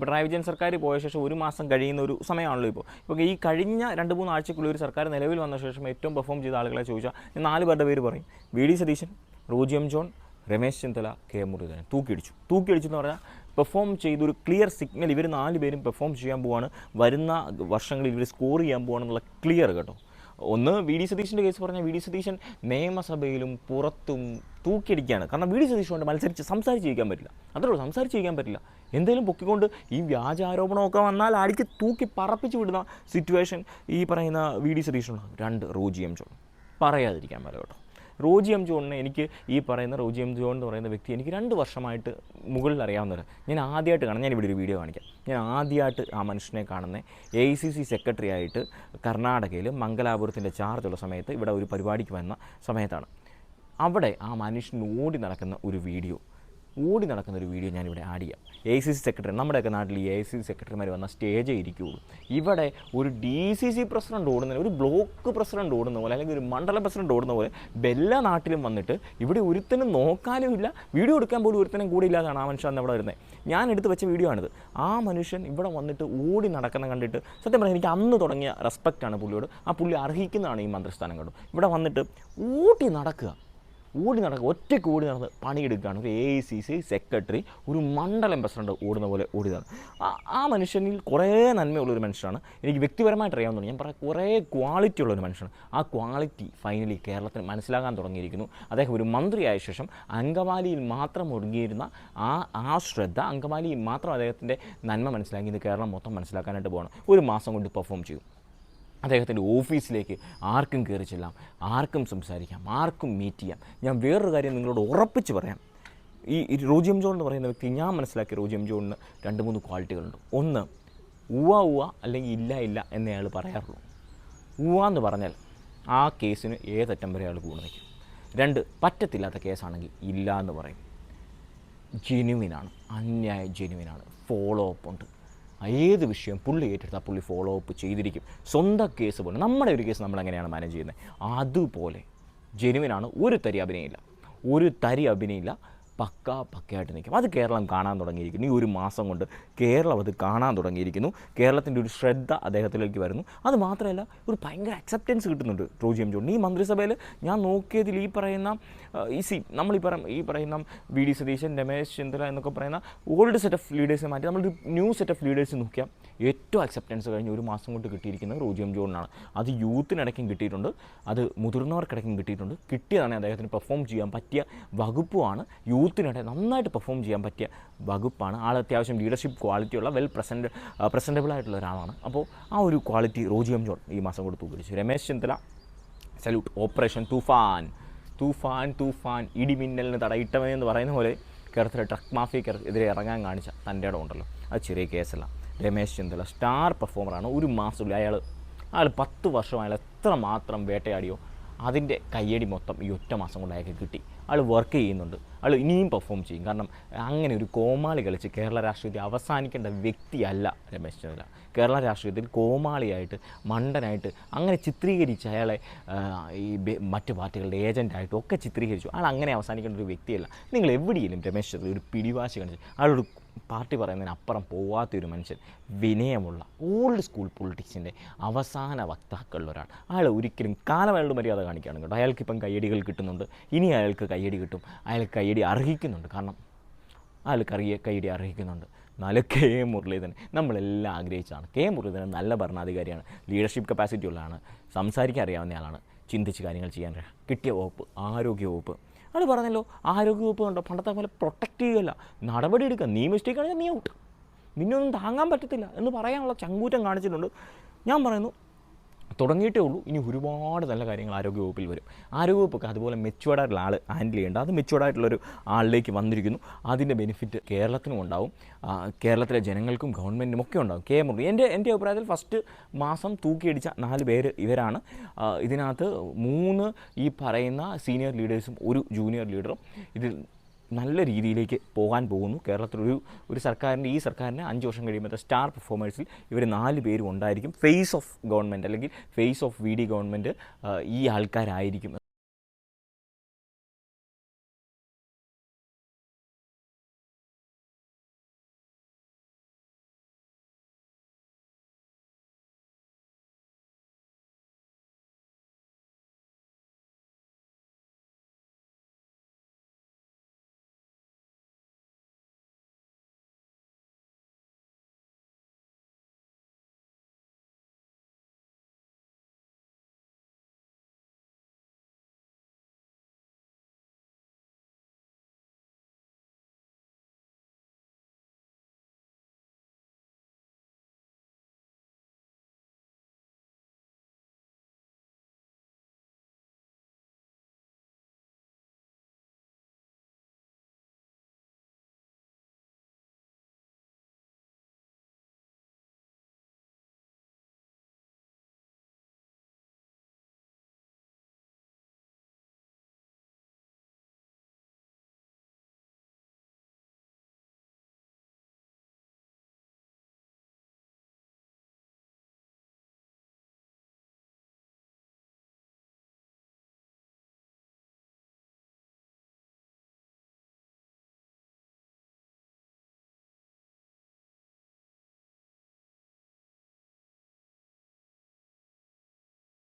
പിണറായി വിജയൻ സർക്കാർ പോയ ശേഷം ഒരു മാസം കഴിയുന്ന ഒരു സമയമാണല്ലോ ഇപ്പോൾ ഈ കഴിഞ്ഞ 2-3 ആഴ്ചക്കുള്ളിൽ ഒരു സർക്കാർ നിലവിൽ വന്ന ശേഷം ഏറ്റവും പെർഫോം ചെയ്ത ആളുകളെ ചോദിച്ചാൽ ഞാൻ 4 പേരുടെ പേര് പറയും. വി.ഡി. സതീശൻ, റോജി എം ജോൺ, രമേശ് ചെന്നിത്തല, കെ മുരളീധരൻ. തൂക്കിയടിച്ചു എന്ന് പറഞ്ഞാൽ പെർഫോം ചെയ്തൊരു ക്ലിയർ സിഗ്നൽ. ഇവർ 4 പേരും പെർഫോം ചെയ്യാൻ പോവാണ്, വരുന്ന വർഷങ്ങളിൽ ഇവർ സ്കോർ ചെയ്യാൻ പോവാണെന്നുള്ള ക്ലിയർ കേട്ടോ. ഒന്ന് വി.ഡി. സതീശൻ്റെ കേസ് പറഞ്ഞാൽ വി.ഡി. സതീശൻ നിയമസഭയിലും പുറത്തും തൂക്കിയടിക്കുകയാണ്. കാരണം വി.ഡി. സതീശൻ കൊണ്ട് സംസാരിച്ച് ജയിക്കാൻ പറ്റില്ല. അത്രേ ഉള്ളൂ, സംസാരിച്ച് ജയിക്കാൻ പറ്റില്ല. എന്തെങ്കിലും പൊക്കിക്കൊണ്ട് ഈ വ്യാജ ആരോപണമൊക്കെ വന്നാൽ അടിക്ക് തൂക്കി പറപ്പിച്ച് വിടുന്ന സിറ്റുവേഷൻ ഈ പറയുന്ന വി.ഡി. സതീശനുണ്ടാകും. 2 റോജി എം ജോൺ, പറയാതിരിക്കാൻ പറ്റില്ല കേട്ടോ. റോജി എം ജോണിനെ എനിക്ക് ഈ പറയുന്ന റോജി എം ജോൺ എന്ന് പറയുന്ന വ്യക്തി എനിക്ക് 2 വർഷമായിട്ട് മുകളിൽ അറിയാവുന്നവർ. ഞാൻ ആദ്യമായിട്ട് കാണാം, ഞാനിവിടെ ഒരു വീഡിയോ കാണിക്കാം. ഞാൻ ആദ്യമായിട്ട് ആ മനുഷ്യനെ കാണുന്നത് AICC സെക്രട്ടറി ആയിട്ട് കർണാടകയിൽ മംഗലാപുരത്തിൻ്റെ ചാർജുള്ള സമയത്ത് ഇവിടെ ഒരു പരിപാടിക്ക് വന്ന സമയത്താണ്. അവിടെ ആ മനുഷ്യൻ ഓടി നടക്കുന്ന ഒരു വീഡിയോ ഞാനിവിടെ ആഡ് ചെയ്യാം. AICC സെക്രട്ടറി, നമ്മുടെയൊക്കെ നാട്ടിൽ ഈ AICC സെക്രട്ടറിമാർ വന്ന സ്റ്റേജേ ഇരിക്കുകയുള്ളൂ. ഇവിടെ ഒരു DCC പ്രസിഡന്റ് ഓടുന്ന, ഒരു ബ്ലോക്ക് പ്രസിഡന്റ് ഓടുന്ന പോലെ, അല്ലെങ്കിൽ ഒരു മണ്ഡലം പ്രസിഡന്റ് ഓടുന്ന പോലെ എല്ലാ നാട്ടിലും വന്നിട്ട് ഇവിടെ ഒരുത്തനും നോക്കാനും ഇല്ല, വീഡിയോ എടുക്കാൻ പോലും ഒരുത്തനും കൂടെ ഇല്ലാതാണ് ആ മനുഷ്യൻ അവിടെ വരുന്നത്. ഞാൻ എടുത്ത് വെച്ച വീഡിയോ ആണിത്. ആ മനുഷ്യൻ ഇവിടെ വന്നിട്ട് ഓടി നടക്കുന്ന കണ്ടിട്ട് സത്യം പറഞ്ഞാൽ എനിക്ക് അന്ന് തുടങ്ങിയ റെസ്പെക്റ്റാണ് പുള്ളിയോട്. ആ പുള്ളി അർഹിക്കുന്നതാണ് ഈ മന്ത്രിസ്ഥാനം കണ്ടു. ഇവിടെ വന്നിട്ട് ഓടി നടക്കുക, ഒറ്റയ്ക്ക് ഓടി നടന്ന് പണിയെടുക്കുകയാണ്. ഒരു AICC സെക്രട്ടറി, ഒരു മണ്ഡലം പ്രസിഡന്റ് ഓടുന്ന പോലെ ഓടിയതാണ്. ആ മനുഷ്യനിൽ കുറേ നന്മയുള്ളൊരു മനുഷ്യനാണ്. എനിക്ക് വ്യക്തിപരമായിട്ട് അറിയാവുന്നതാണ്. ഞാൻ പറയാം, കുറേ ക്വാളിറ്റി ഉള്ളൊരു മനുഷ്യനാണ്. ആ ക്വാളിറ്റി ഫൈനലി കേരളത്തിന് മനസ്സിലാക്കാൻ തുടങ്ങിയിരിക്കുന്നു. അദ്ദേഹം ഒരു മന്ത്രിയായ ശേഷം അങ്കമാലിയിൽ മാത്രം ഒതുങ്ങിയിരുന്ന ആ ശ്രദ്ധ, അങ്കമാലിയിൽ മാത്രം അദ്ദേഹത്തിൻ്റെ നന്മ മനസ്സിലാക്കി ഇത് കേരളം മൊത്തം മനസ്സിലാക്കാനായിട്ട് പോകണം. ഒരു മാസം കൊണ്ട് പെർഫോം ചെയ്യും. അദ്ദേഹത്തിൻ്റെ ഓഫീസിലേക്ക് ആർക്കും കയറി ചെല്ലാം, ആർക്കും സംസാരിക്കാം, ആർക്കും മീറ്റ് ചെയ്യാം. ഞാൻ വേറൊരു കാര്യം നിങ്ങളോട് ഉറപ്പിച്ച് പറയാം. ഈ റോജി എം ജോൺ എന്ന് പറയുന്ന വ്യക്തി, ഞാൻ മനസ്സിലാക്കിയ റോജി എം ജോണിന് 2-3 ക്വാളിറ്റികളുണ്ട്. ഒന്ന്, ഉവ്വ അല്ലെങ്കിൽ ഇല്ല എന്നേ അയാൾ പറയാറുള്ളൂ. എന്ന് പറഞ്ഞാൽ ആ കേസിന് ഏതറ്റം വരെ അയാൾ കൂടെ നിൽക്കും. 2, പറ്റത്തില്ലാത്ത കേസാണെങ്കിൽ ഇല്ല എന്ന് പറയും. ജെനുവിനാണ്, ജെനുവിനാണ്. ഫോളോ അപ്പ് ഉണ്ട്. ഏത് വിഷയം പുള്ളി ഏറ്റെടുത്താൽ പുള്ളി ഫോളോ അപ്പ് ചെയ്തിരിക്കും. സ്വന്തം കേസ് പോലെ, നമ്മുടെ ഒരു കേസ് നമ്മൾ എങ്ങനെയാണ് മാനേജ് ചെയ്യുന്നത് അതുപോലെ ജെനുവിനാണ്. ഒരു തരി അഭിനയമില്ല. പക്കയായിട്ട് നിൽക്കും. അത് കേരളം കാണാൻ തുടങ്ങിയിരിക്കുന്നു. ഈ ഒരു മാസം കൊണ്ട് കേരളം അത് കാണാൻ തുടങ്ങിയിരിക്കുന്നു. കേരളത്തിൻ്റെ ഒരു ശ്രദ്ധ അദ്ദേഹത്തിലേക്ക് വരുന്നു. അത് മാത്രമല്ല, ഒരു ഭയങ്കര അക്സെപ്റ്റൻസ് കിട്ടുന്നുണ്ട് റോജി എം ജോൺ. ഈ മന്ത്രിസഭയിൽ ഞാൻ നോക്കിയതിൽ ഈ പറയുന്ന ഈ പറയുന്ന വി.ഡി. സതീശൻ, രമേശ് ചെന്നിത്തല എന്നൊക്കെ പറയുന്ന ഓൾഡ് സെറ്റ് ഓഫ് ലീഡേഴ്സിനെ മാറ്റി നമ്മളൊരു ന്യൂ സെറ്റ് ഓഫ് ലീഡേഴ്സ് നോക്കിയാൽ ഏറ്റവും അക്സെപ്റ്റൻസ് കഴിഞ്ഞ് ഒരു മാസം കൊണ്ട് കിട്ടിയിരിക്കുന്നത് റോജി എം ജോണിനാണ്. അത് യൂത്തിനിടയ്ക്കും കിട്ടിയിട്ടുണ്ട്, അത് മുതിർന്നവർക്കിടയ്ക്കും കിട്ടിയിട്ടുണ്ട്. കിട്ടിയതാണ് അദ്ദേഹത്തിന് പെർഫോം ചെയ്യാൻ പറ്റിയ വകുപ്പുമാണ്. യൂത്തിനിടെ നന്നായിട്ട് പെർഫോം ചെയ്യാൻ പറ്റിയ വകുപ്പാണ്. ആൾ അത്യാവശ്യം ലീഡർഷിപ്പ് ക്വാളിറ്റിയുള്ള പ്രസൻറ്റബിൾ ആയിട്ടുള്ള ഒരാളാണ്. അപ്പോൾ ആ ഒരു ക്വാളിറ്റി റോജി എം ജോൺ ഈ മാസം കൊണ്ട് തൂക്കിടിച്ചു. രമേശ് ചെന്നിത്തല സല്യൂട്ട്. ഓപ്പറേഷൻ തൂഫാൻ ഇടിമിന്നലിന് തടയിട്ടവനെന്ന് പറയുന്ന പോലെ കേരളത്തിലെ ട്രക്ക് മാഫിയക്കെതിരെ ഇറങ്ങാൻ കാണിച്ച തൻ്റെ ഇടം ഉണ്ടല്ലോ, അത് ചെറിയ കേസല്ല. രമേശ് ചെന്നിത്തല സ്റ്റാർ പെർഫോമറാണ്. ഒരു മാസത്തിൽ അയാൾ 10 വർഷം അയാൾ എത്ര മാത്രം വേട്ടയാടിയോ അതിൻ്റെ കയ്യടി മൊത്തം ഈ ഒറ്റ മാസം കൊണ്ട് അയാൾക്ക് കിട്ടി. ആൾ വർക്ക് ചെയ്യുന്നുണ്ട്, ആൾ ഇനിയും പെർഫോം ചെയ്യും. കാരണം അങ്ങനെ ഒരു കോമാളി കളിച്ച് കേരള രാഷ്ട്രീയത്തിൽ അവസാനിക്കേണ്ട വ്യക്തിയല്ല രമേശ് ചെന്നിത്തല. കേരള രാഷ്ട്രീയത്തിൽ കോമാളിയായിട്ട്, മണ്ടനായിട്ട് അങ്ങനെ ചിത്രീകരിച്ച് അയാളെ ഈ മറ്റ് പാർട്ടികളുടെ ഏജൻറ്റായിട്ടും ഒക്കെ ചിത്രീകരിച്ചു. ആൾ അങ്ങനെ അവസാനിക്കേണ്ട ഒരു വ്യക്തിയല്ല. നിങ്ങൾ എവിടെയെങ്കിലും രമേശ് ചെന്നിത്തല ഒരു പിടിവാശി കാണിച്ച് ആളൊരു പാർട്ടി പറയുന്നതിനപ്പുറം പോവാത്തൊരു മനുഷ്യൻ, വിനയമുള്ള ഓൾഡ് സ്കൂൾ പൊളിറ്റിക്സിൻ്റെ അവസാന വക്താക്കളിലൊരാൾ. അയാൾ ഒരിക്കലും കാലമയാളുടെ മര്യാദ കാണിക്കുകയാണ് കേട്ടോ. അയാൾക്കിപ്പം കയ്യടികൾ കിട്ടുന്നുണ്ട്, ഇനി അയാൾക്ക് കയ്യടി കിട്ടും. അയാൾക്ക് കയ്യടി അർഹിക്കുന്നുണ്ട്. കാരണം അയാൾ കയ്യടി അർഹിക്കുന്നുണ്ട്. എന്നാലും കെ മുരളീധരൻ നമ്മളെല്ലാം ആഗ്രഹിച്ചതാണ്. കെ മുരളീധരൻ നല്ല ഭരണാധികാരിയാണ്, ലീഡർഷിപ്പ് കപ്പാസിറ്റി ഉള്ളതാണ്, സംസാരിക്കാൻ അറിയാവുന്ന ആളാണ്, ചിന്തിച്ച് കാര്യങ്ങൾ ചെയ്യാൻ കിട്ടിയ വകുപ്പ് ആരോഗ്യ വകുപ്പ്. അത് പറഞ്ഞല്ലോ, ആരോഗ്യവകുപ്പ് കണ്ടോ പണ്ടത്തെ പോലെ പ്രൊട്ടക്റ്റ് ചെയ്യുകയല്ല, നടപടി എടുക്കുക. നീ മിസ്റ്റേക്ക് ആണെങ്കിൽ നീ ഔട്ട്, നിന്നൊന്നും താങ്ങാൻ പറ്റത്തില്ല എന്ന് പറയാനുള്ള ചങ്കൂറ്റം കാണിച്ചിട്ടുണ്ട്. ഞാൻ പറയുന്നു, തുടങ്ങിയിട്ടേ ഉള്ളൂ. ഇനി ഒരുപാട് നല്ല കാര്യങ്ങൾ ആരോഗ്യവകുപ്പിൽ വരും. ആരോഗ്യവകുപ്പൊക്കെ അതുപോലെ മെച്ചുവേർഡായിട്ടുള്ള ആൾ ഹാൻഡിൽ ചെയ്യേണ്ട, അത് മെച്ചുവേർഡായിട്ടുള്ളൊരു ആളിലേക്ക് വന്നിരിക്കുന്നു. അതിൻ്റെ ബെനിഫിറ്റ് കേരളത്തിനും ഉണ്ടാവും, കേരളത്തിലെ ജനങ്ങൾക്കും ഗവൺമെൻറ്റിനും ഒക്കെ ഉണ്ടാവും. കെ മുരളി എൻ്റെ അഭിപ്രായത്തിൽ ഫസ്റ്റ് മാസം തൂക്കിയടിച്ച 4 പേര് ഇവരാണ്. ഇതിനകത്ത് 3 ഈ പറയുന്ന സീനിയർ ലീഡേഴ്സും ഒരു ജൂനിയർ ലീഡറും ഇതിൽ നല്ല രീതിയിലേക്ക് പോകാൻ പോകുന്നു. കേരളത്തിലൊരു ഈ സർക്കാരിന് 5 വർഷം കഴിയുമ്പോൾ സ്റ്റാർ പെർഫോമേഴ്സിൽ ഇവർ 4 പേരും ഉണ്ടായിരിക്കും. ഫേസ് ഓഫ് ഗവൺമെൻറ് അല്ലെങ്കിൽ ഫേസ് ഓഫ് വി.ഡി. ഗവൺമെൻറ് ഈ ആൾക്കാരായിരിക്കും